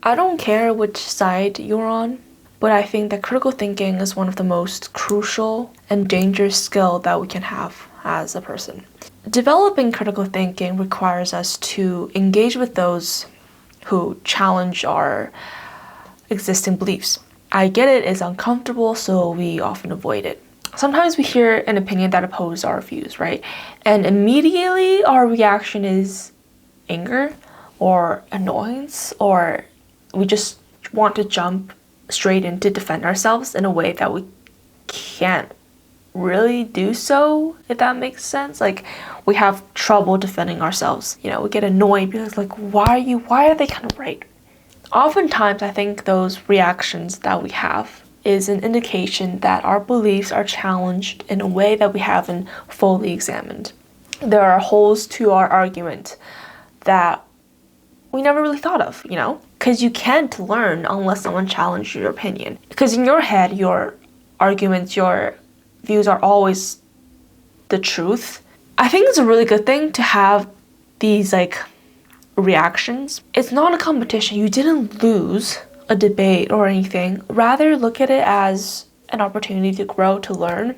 I don't care which side you're on, but I think that critical thinking is one of the most crucial and dangerous skill that we can have as a person. Developing critical thinking requires us to engage with those who challenge our existing beliefs. I get it's uncomfortable, so we often avoid it. Sometimes we hear an opinion that opposes our views, right? And immediately our reaction is anger or annoyance, or we just want to jump straight in to defend ourselves in a way that we can't really do so, if that makes sense. Like, we have trouble defending ourselves. You know, we get annoyed because like, why are they kind of right? Oftentimes, I think those reactions that we have is an indication that our beliefs are challenged in a way that we haven't fully examined. There are holes to our argument that we never really thought of, you know? Because you can't learn unless someone challenges your opinion. Because in your head, your arguments, your views are always the truth. I think it's a really good thing to have these like reactions. It's not a competition. You didn't lose a debate or anything. Rather, look at it as an opportunity to grow, to learn,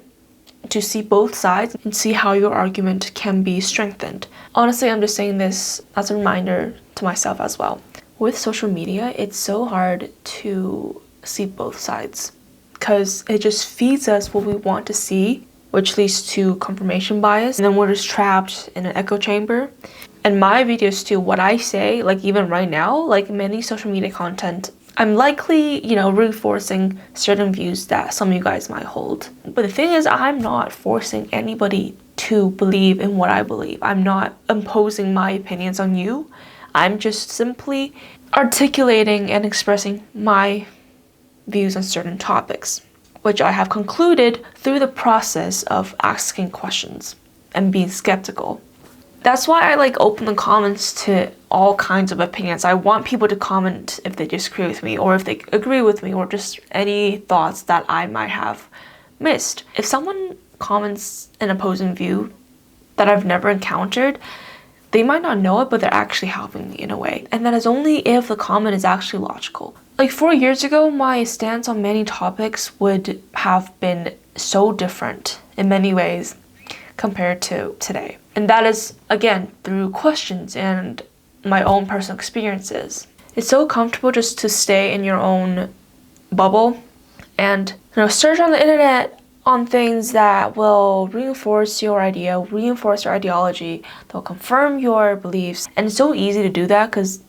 to see both sides and see how your argument can be strengthened. Honestly, I'm just saying this as a reminder to myself as well. With social media, it's so hard to see both sides because it just feeds us what we want to see, which leads to confirmation bias, and then we're just trapped in an echo chamber. And my videos too, what I say, like even right now, like many social media content, I'm likely, reinforcing certain views that some of you guys might hold. But the thing is, I'm not forcing anybody to believe in what I believe. I'm not imposing my opinions on you. I'm just simply articulating and expressing my views on certain topics, which I have concluded through the process of asking questions and being skeptical. That's why I open the comments to all kinds of opinions. I want people to comment if they disagree with me or if they agree with me or just any thoughts that I might have missed. If someone comments an opposing view that I've never encountered, they might not know it, but they're actually helping me in a way. And that is only if the comment is actually logical. 4 years ago, my stance on many topics would have been so different in many ways compared to today. And that is, again, through questions and my own personal experiences. It's so comfortable just to stay in your own bubble and search on the internet on things that will reinforce your idea, reinforce your ideology, they'll confirm your beliefs. And it's so easy to do that because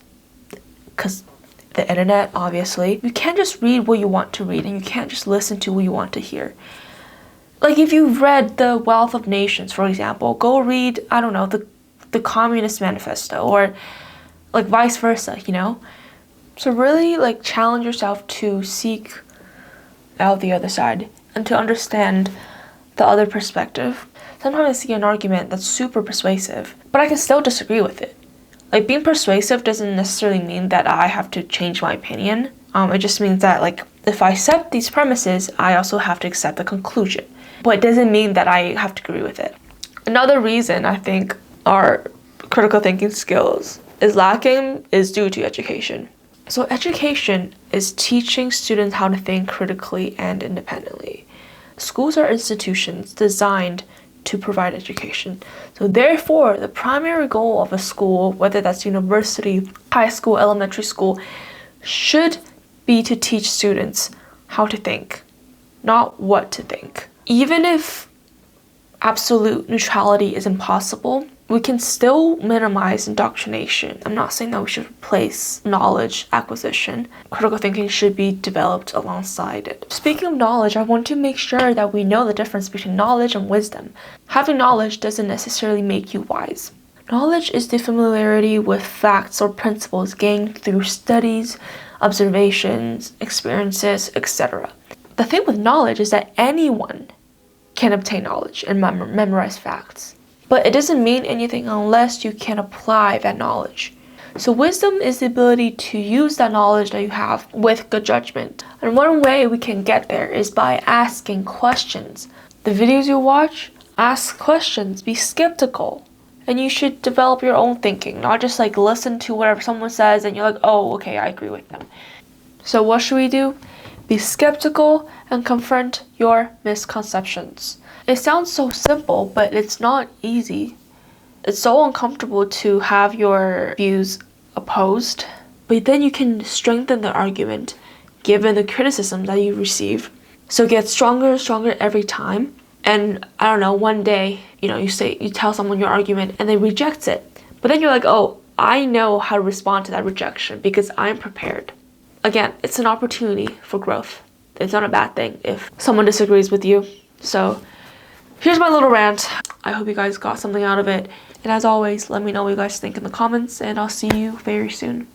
the internet, obviously, you can't just read what you want to read and you can't just listen to what you want to hear. If you've read The Wealth of Nations, for example, go read, the Communist Manifesto or vice versa, So really challenge yourself to seek out the other side and to understand the other perspective. Sometimes I see an argument that's super persuasive, but I can still disagree with it. Being persuasive doesn't necessarily mean that I have to change my opinion. It just means that if I accept these premises, I also have to accept the conclusion. But it doesn't mean that I have to agree with it. Another reason I think our critical thinking skills is lacking is due to education. So education is teaching students how to think critically and independently. Schools are institutions designed to provide education. So therefore, the primary goal of a school, whether that's university, high school, elementary school, should be to teach students how to think, not what to think. Even if absolute neutrality is impossible, we can still minimize indoctrination. I'm not saying that we should replace knowledge acquisition. Critical thinking should be developed alongside it. Speaking of knowledge, I want to make sure that we know the difference between knowledge and wisdom. Having knowledge doesn't necessarily make you wise. Knowledge is the familiarity with facts or principles gained through studies, observations, experiences, etc. The thing with knowledge is that anyone can obtain knowledge and memorize facts. But it doesn't mean anything unless you can apply that knowledge. So wisdom is the ability to use that knowledge that you have with good judgment. And one way we can get there is by asking questions. The videos you watch, ask questions, be skeptical. And you should develop your own thinking, not just like listen to whatever someone says and you're like, oh, okay, I agree with them. So what should we do? Be skeptical and confront your misconceptions. It sounds so simple, but it's not easy. It's so uncomfortable to have your views opposed, but then you can strengthen the argument given the criticism that you receive. So get stronger and stronger every time. And I don't know, one day, you tell someone your argument and they reject it. But then you're like, oh, I know how to respond to that rejection because I'm prepared. Again, it's an opportunity for growth. It's not a bad thing if someone disagrees with you. So here's my little rant. I hope you guys got something out of it. And as always, let me know what you guys think in the comments, and I'll see you very soon.